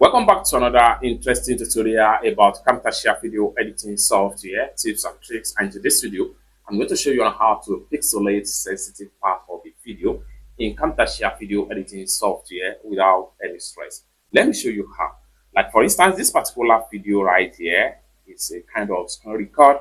Welcome back to another interesting tutorial about Camtasia video editing software, tips and tricks. And in this video, I'm going to show you on how to pixelate sensitive part of the video in Camtasia video editing software without any stress. Let me show you how. Like for instance, this particular video right here is a kind of screen record.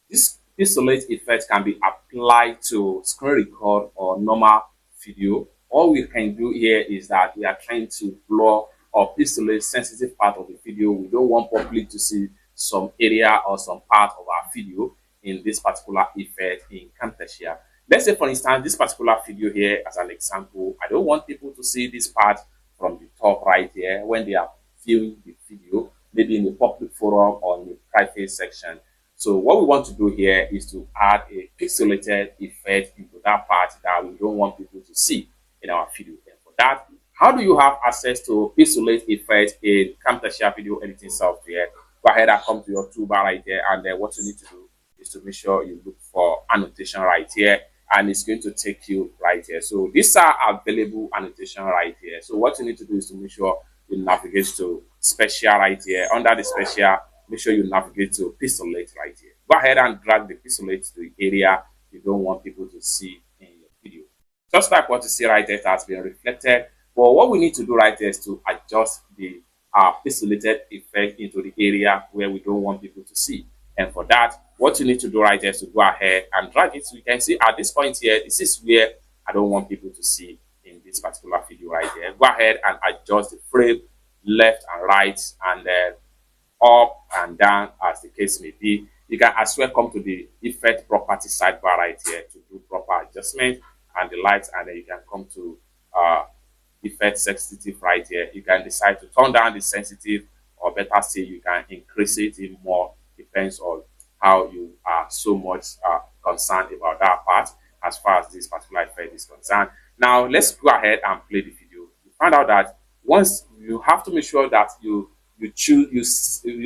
This pixelate effect can be applied to screen record or normal video. All we can do here is that we are trying to blur or pixelate sensitive part of the video. We don't want public to see some area or some part of our video in this particular effect in Camtasia. Let's say for instance, this particular video here as an example, I don't want people to see this part from the top right here when they are viewing the video, maybe in the public forum or in the private section. So what we want to do here is to add a pixelated effect into that part that we don't want people to see in our video. And for that, how do you have access to pixelate effect in Camtasia video editing software? Go ahead and come to your toolbar right here, and then what you need to do is to make sure you look for annotation right here, and it's going to take you right here. So these are available annotation right here. So what you need to do is to make sure you navigate to special right here. Under the special, make sure you navigate to pixelate right here. Go ahead and drag the pixelate to the area you don't want people to see in your video. Just like what you see right there, it has been reflected. But what we need to do right here is to adjust the pixelated effect into the area where we don't want people to see. And for that, what you need to do right here is to go ahead and drag it. So you can see at this point here, this is where I don't want people to see in this particular video right here. Go ahead and adjust the frame left and right, and then up and down as the case may be. You can as well come to the effect property sidebar right here to do proper adjustment and the lights, and then you can come to effect sensitive right here. You can decide to turn down the sensitive, or better say you can increase it even more. Depends on how you are so much concerned about that part as far as this particular effect is concerned. Now let's go ahead and play the video. You find out that once you have to make sure that you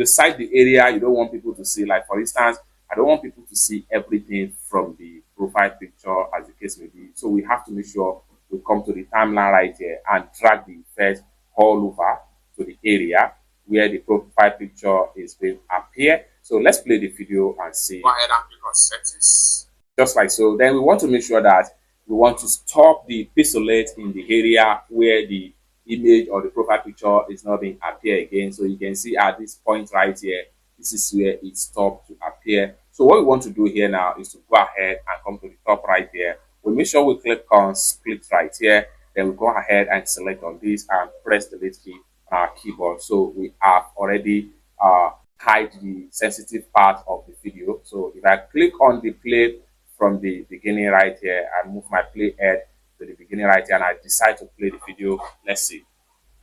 cite the area you don't want people to see. Like for instance, I don't want people to see everything from the profile picture as the case may be. So we have to make sure we come to the timeline right here and drag the effect all over to the area where the profile picture is being appear. So let's play the video and see. Go ahead and click on settings. Just like so. Then we want to make sure that we want to stop the pixelate in the area where the image or the profile picture is not being appear again. So you can see at this point right here, this is where it stopped to appear. So what we want to do here now is to go ahead and come to the top right here. We make sure we click on split right here. Then we go ahead and select on this and press the delete key on our keyboard. So we have already hide the sensitive part of the video. So if I click on the play from the beginning right here and move my play head to the beginning right here, and I decide to play the video, let's see.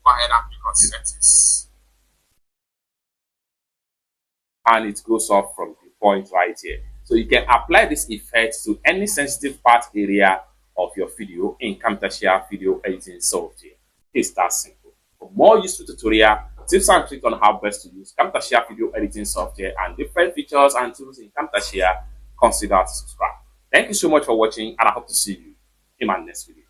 Go ahead and click on settings, and it goes off from the point right here. So you can apply this effect to any sensitive part area of your video in Camtasia video editing software. It's that simple. For more useful tutorial, tips and tricks on how best to use Camtasia video editing software and different features and tools in Camtasia, consider to subscribe. Thank you so much for watching, and I hope to see you in my next video.